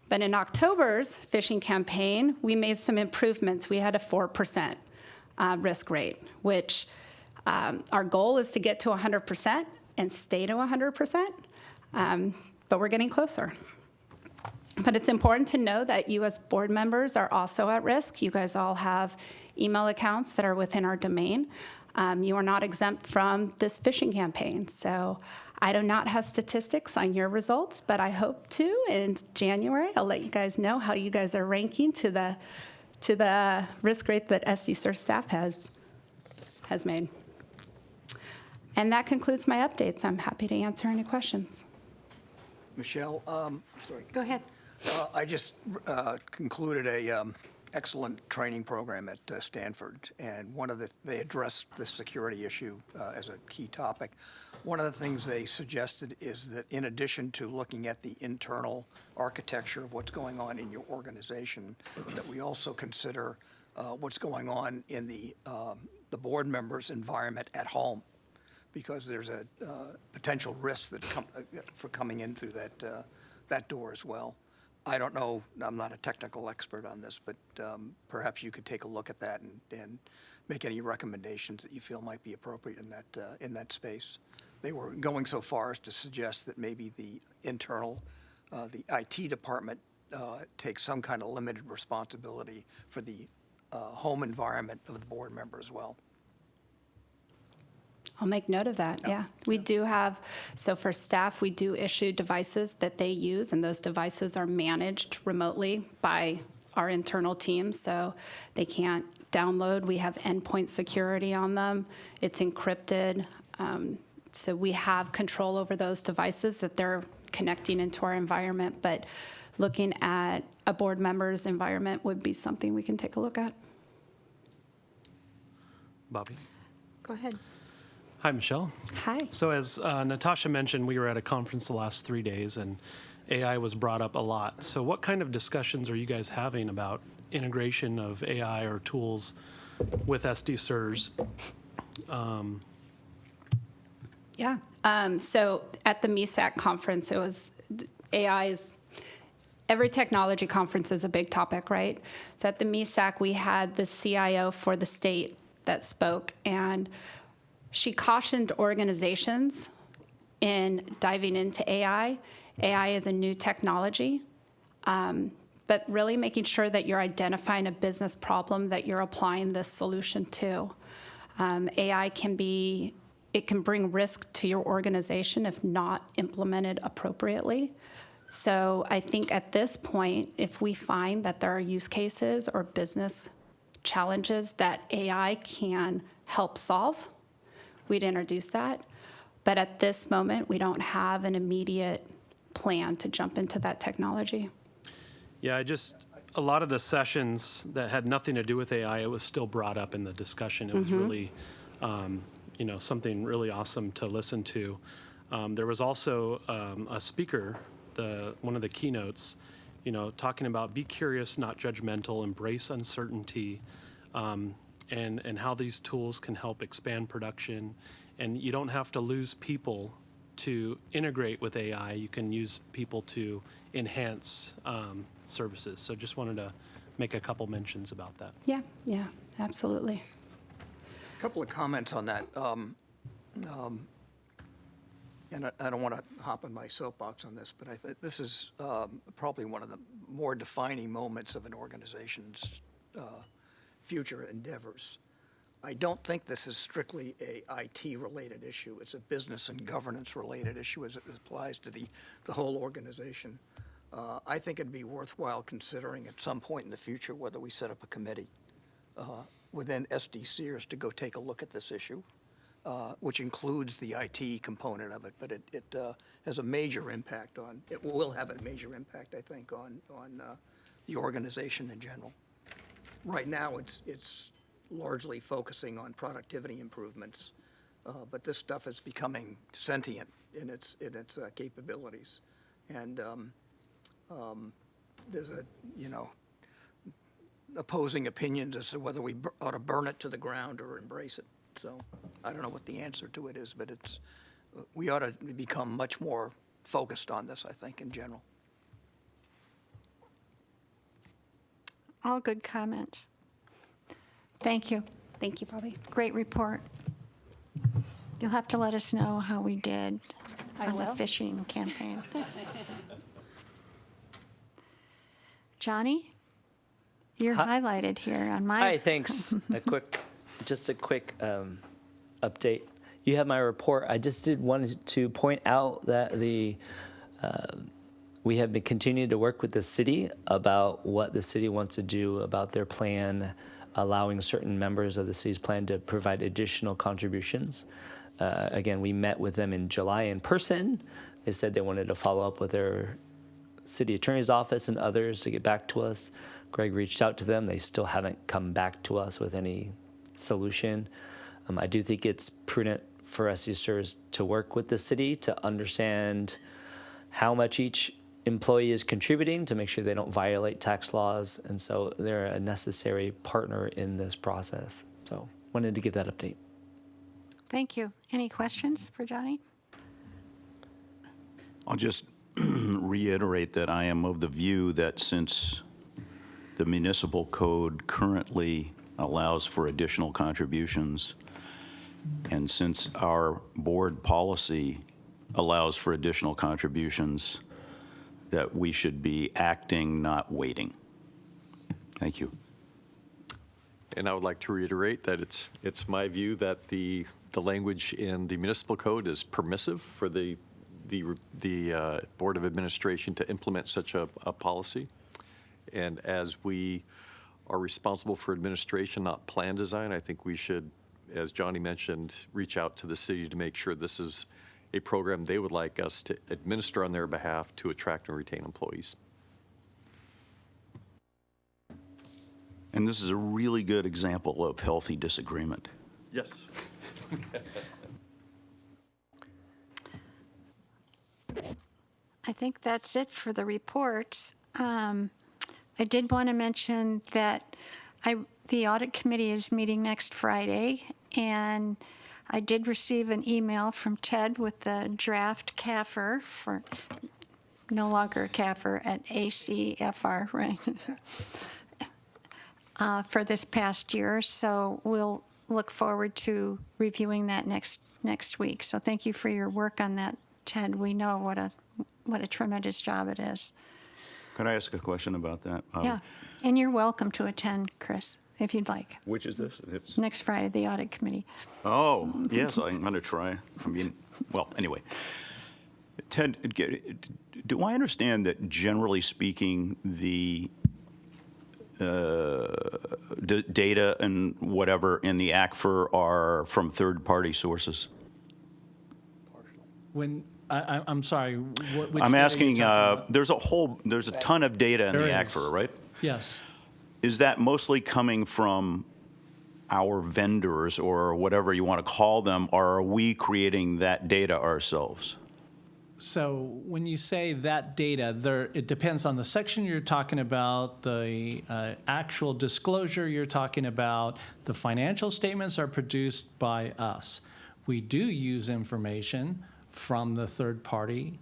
But in October's phishing campaign, we made some improvements. We had a 4% risk rate, which our goal is to get to 100% and stay to 100%, but we're getting closer. But it's important to know that you as board members are also at risk. You guys all have email accounts that are within our domain. You are not exempt from this phishing campaign. So I do not have statistics on your results, but I hope to in January. I'll let you guys know how you guys are ranking to the risk rate that SDCERS staff has made. And that concludes my updates. I'm happy to answer any questions. Michelle, sorry. Go ahead. I just concluded a excellent training program at Stanford, and they addressed the security issue as a key topic. One of the things they suggested is that in addition to looking at the internal architecture of what's going on in your organization, that we also consider what's going on in the board members' environment at home, because there's a potential risk that for coming in through that door as well. I don't know, I'm not a technical expert on this, but perhaps you could take a look at that and make any recommendations that you feel might be appropriate in that space. They were going so far as to suggest that maybe the internal, the IT department takes some kind of limited responsibility for the home environment of the board member as well. I'll make note of that, yeah. We do have, so for staff, we do issue devices that they use, and those devices are managed remotely by our internal team, so they can't download. We have endpoint security on them. It's encrypted. So we have control over those devices that they're connecting into our environment, but looking at a board member's environment would be something we can take a look at. Bobby? Go ahead. Hi, Michelle. Hi. So as Natasha mentioned, we were at a conference the last 3 days, and AI was brought up a lot. So what kind of discussions are you guys having about integration of AI or tools with SDCERS? Yeah. So at the MESAC conference, it was every technology conference is a big topic, right? So at the MESAC, we had the CIO for the state that spoke, and she cautioned organizations in diving into AI. AI is a new technology, but really making sure that you're identifying a business problem that you're applying this solution to. AI can bring risk to your organization if not implemented appropriately. So I think at this point, if we find that there are use cases or business challenges that AI can help solve, we'd introduce that. But at this moment, we don't have an immediate plan to jump into that technology. Yeah, a lot of the sessions that had nothing to do with AI, it was still brought up in the discussion. It was really, something really awesome to listen to. There was also a speaker, one of the keynotes, talking about be curious, not judgmental, embrace uncertainty, and how these tools can help expand production. And you don't have to lose people to integrate with AI. You can use people to enhance services. So just wanted to make a couple mentions about that. Yeah, absolutely. A couple of comments on that. And I don't want to hop in my soapbox on this, but I think this is probably one of the more defining moments of an organization's future endeavors. I don't think this is strictly a IT-related issue. It's a business and governance-related issue as it applies to the whole organization. I think it'd be worthwhile considering at some point in the future whether we set up a committee within SDCERS to go take a look at this issue, which includes the IT component of it. But it has a major impact on, it will have a major impact, I think, on the organization in general. Right now, it's largely focusing on productivity improvements, but this stuff is becoming sentient in its capabilities. And there's opposing opinions as to whether we ought to burn it to the ground or embrace it. So I don't know what the answer to it is, but we ought to become much more focused on this, I think, in general. All good comments. Thank you. Thank you, Bobby. Great report. You'll have to let us know how we did on the phishing campaign. Johnny, you're highlighted here on my. Hi, thanks. Just a quick update. You have my report. I just wanted to point out that we have been continuing to work with the city about what the city wants to do about their plan, allowing certain members of the city's plan to provide additional contributions. Again, we met with them in July in person. They said they wanted to follow up with their city attorney's office and others to get back to us. Greg reached out to them. They still haven't come back to us with any solution. I do think it's prudent for SDCERS to work with the city to understand how much each employee is contributing to make sure they don't violate tax laws. And so they're a necessary partner in this process. So wanted to give that update. Thank you. Any questions for Johnny? I'll just reiterate that I am of the view that since the municipal code currently allows for additional contributions, and since our board policy allows for additional contributions, that we should be acting, not waiting. Thank you. And I would like to reiterate that it's my view that the language in the municipal code is permissive for the Board of Administration to implement such a policy. And as we are responsible for administration, not plan design, I think we should, as Johnny mentioned, reach out to the city to make sure this is a program they would like us to administer on their behalf to attract and retain employees. And this is a really good example of healthy disagreement. Yes. I think that's it for the reports. I did want to mention that the audit committee is meeting next Friday, and I did receive an email from Ted with the draft CAFR for no longer CAFR at ACFR, right? For this past year. So we'll look forward to reviewing that next week. So thank you for your work on that, Ted. We know what a tremendous job it is. Could I ask a question about that? Yeah, and you're welcome to attend, Chris, if you'd like. Which is this? Next Friday, the audit committee. Oh, yes, I'm going to try. I mean, well, anyway. Ted, do I understand that generally speaking, the data and whatever in the ACFR are from third-party sources? When, I'm sorry, which I'm data are you asking, talking about? there's a ton of data in There the is. ACFR, right? Yes. Is that mostly coming from our vendors or whatever you want to call them, or are we creating that data ourselves? So when you say that data, it depends on the section you're talking about, the actual disclosure you're talking about. The financial statements are produced by us. We do use information from the third party,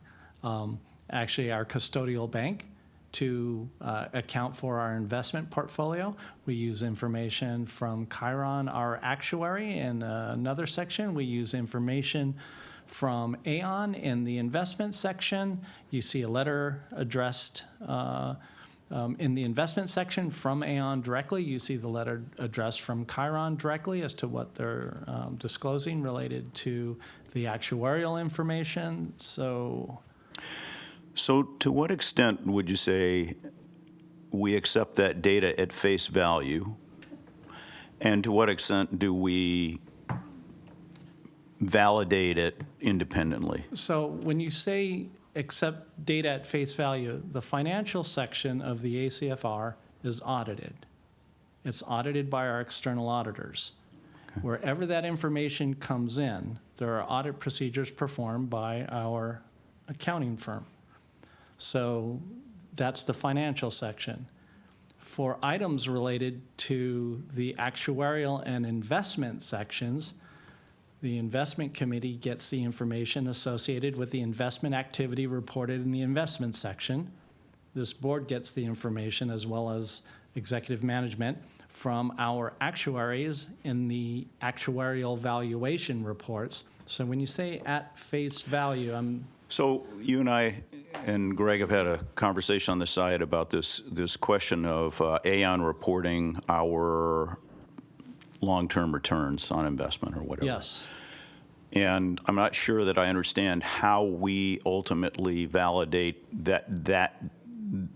actually our custodial bank, to account for our investment portfolio. We use information from Chiron, our actuary, in another section. We use information from Aon in the investment section. You see a letter addressed In the investment section from Aon directly, you see the letter addressed from Chiron directly as to what they're disclosing related to the actuarial information. So to what extent would you say we accept that data at face value? And to what extent do we validate it independently? So when you say accept data at face value, the financial section of the ACFR is audited. It's audited by our external auditors. Okay. Wherever that information comes in, there are audit procedures performed by our accounting firm. So that's the financial section. For items related to the actuarial and investment sections, the investment committee gets the information associated with the investment activity reported in the investment section. This board gets the information, as well as executive management, from our actuaries in the actuarial valuation reports. So when you say at face value, So you and I and Greg have had a conversation on the side about this question of Aon reporting our long-term returns on investment or whatever. yes. And I'm not sure that I understand how we ultimately validate that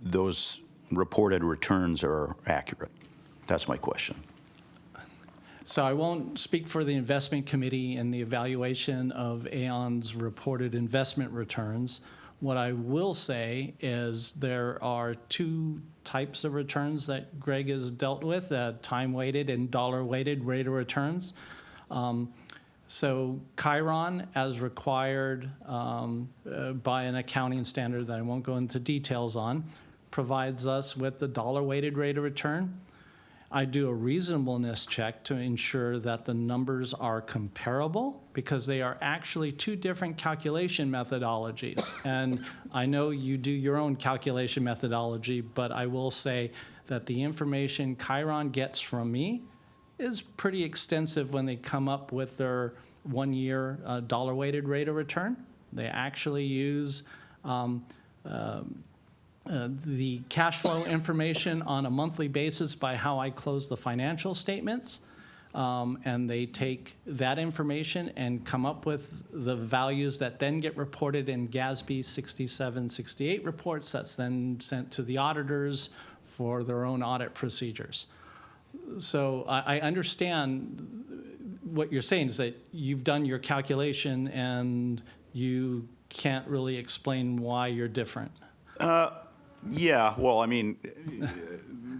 those reported returns are accurate. That's my question. So I won't speak for the investment committee and the evaluation of Aon's reported investment returns. What I will say is there are two types of returns that Greg has dealt with, time-weighted and dollar-weighted rate of returns. So Chiron, as required by an accounting standard that I won't go into details on, provides us with the dollar-weighted rate of return. I do a reasonableness check to ensure that the numbers are comparable, because they are actually two different calculation methodologies. And I know you do your own calculation methodology, but I will say that the information Chiron gets from me is pretty extensive when they come up with their one-year dollar-weighted rate of return. They actually use the cash flow information on a monthly basis by how I close the financial statements. And they take that information and come up with the values that then get reported in GASB 67, 68 reports. That's then sent to the auditors for their own audit procedures. So I understand what you're saying is that you've done your calculation and you can't really explain why you're different. Yeah, well, I mean,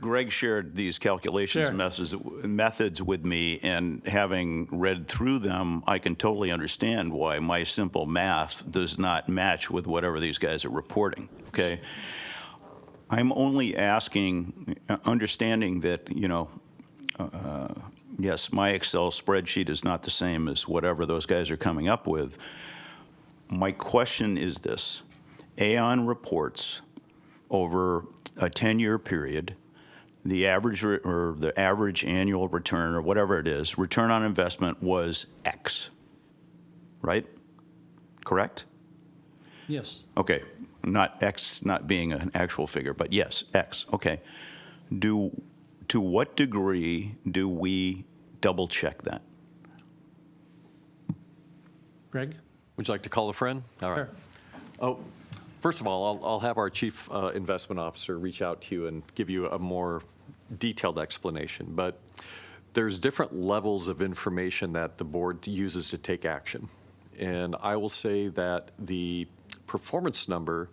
Greg shared these calculations Sure. methods with me, and having read through them, I can totally understand why my simple math does not match with whatever these guys are reporting, okay? I'm only asking, understanding that, yes, my Excel spreadsheet is not the same as whatever those guys are coming up with. My question is this: Aon reports over a 10-year period, the average or the average annual return, or whatever it is, return on investment was X, right? Correct? Yes. Okay, not X not being an actual figure, but yes, X. Okay. To what degree do we double check that? Greg? Would you like to call a friend? All right. Sure. Oh, first of all, I'll have our chief investment officer reach out to you and give you a more detailed explanation. But there's different levels of information that the board uses to take action. And I will say that the performance number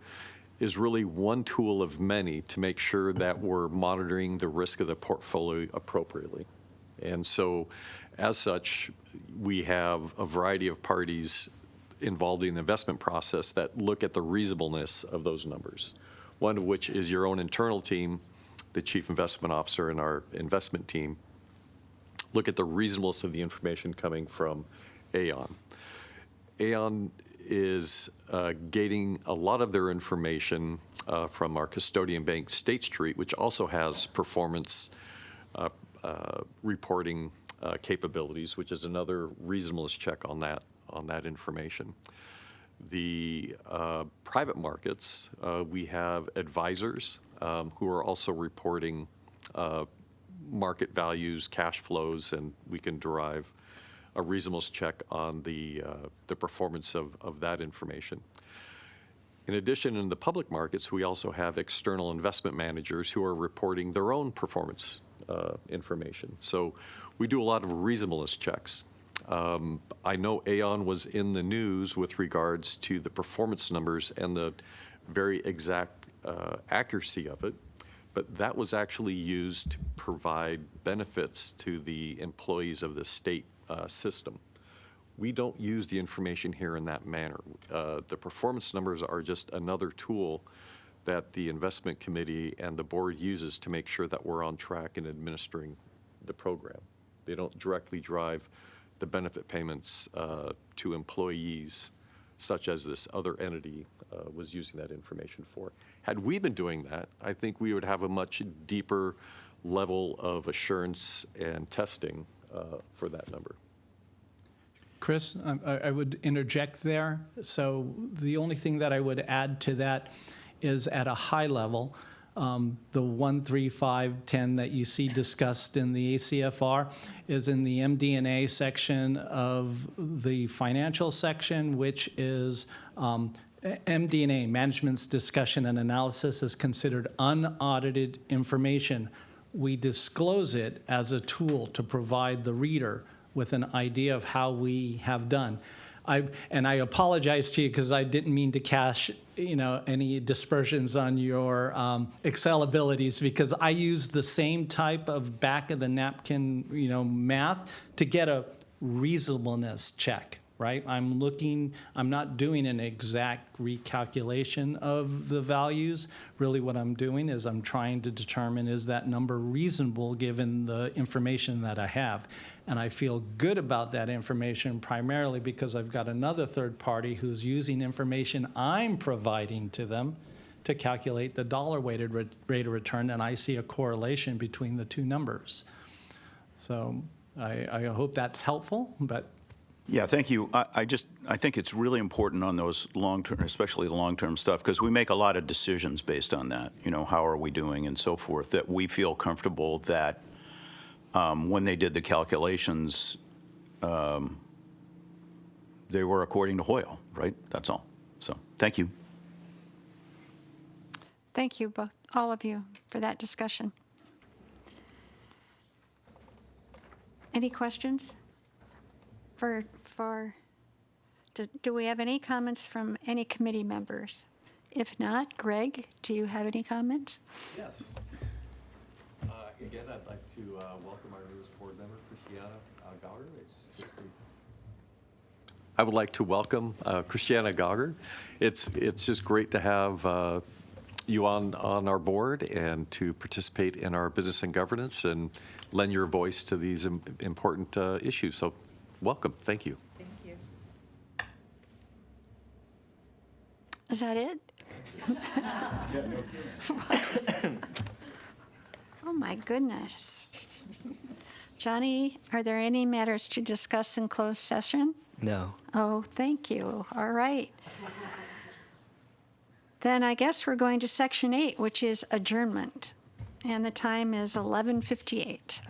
is really one tool of many to make sure that we're monitoring the risk of the portfolio appropriately. And so, as such, we have a variety of parties involved in the investment process that look at the reasonableness of those numbers, one of which is your own internal team, the chief investment officer and our investment team, look at the reasonableness of the information coming from Aon. Aon is getting a lot of their information from our custodian bank, State Street, which also has performance reporting capabilities, which is another reasonableness check on that information. The private markets, we have advisors who are also reporting market values, cash flows, and we can derive a reasonableness check on the performance of that information. In addition, in the public markets, we also have external investment managers who are reporting their own performance information. So we do a lot of reasonableness checks. I know Aon was in the news with regards to the performance numbers and the very exact accuracy of it, but that was actually used to provide benefits to the employees of the state system. We don't use the information here in that manner. The performance numbers are just another tool that the investment committee and the board uses to make sure that we're on track in administering the program. They don't directly drive the benefit payments to employees, such as this other entity was using that information for. Had we been doing that, I think we would have a much deeper level of assurance and testing for that number. Chris, I would interject there. So the only thing that I would add to that is at a high level, the 13510 that you see discussed in the ACFR is in the MD&A section of the financial section, which is MD&A, Management's Discussion and Analysis, is considered unaudited information. We disclose it as a tool to provide the reader with an idea of how we have done. I apologize to you because I didn't mean to cast any dispersions on your Excel abilities, because I use the same type of back of the napkin math to get a reasonableness check, right? I'm not doing an exact recalculation of the values. Really what I'm doing is I'm trying to determine, is that number reasonable given the information that I have? And I feel good about that information primarily because I've got another third party who's using information I'm providing to them to calculate the dollar-weighted rate of return, and I see a correlation between the two numbers. So I hope that's helpful, but. Yeah, thank you. I think it's really important on those long-term, especially the long-term stuff, because we make a lot of decisions based on that. How are we doing and so forth, that we feel comfortable that when they did the calculations, they were according to Hoyle, right? That's all. So, thank you. Thank you, all of you, for that discussion. Any questions? Do we have any comments from any committee members? If not, Greg, do you have any comments? Yes. Again, I'd like to welcome our newest board member, Christiana Gauger. I would like to welcome Christiana Gauger. It's just great to have you on our board and to participate in our business and governance and lend your voice to these important issues. So welcome. Thank you. Thank you. Is that it? Oh, my goodness. Johnny, are there any matters to discuss in closed session? No. Oh, thank you. All right. Then I guess we're going to Section 8, which is adjournment. And the time is 11:58.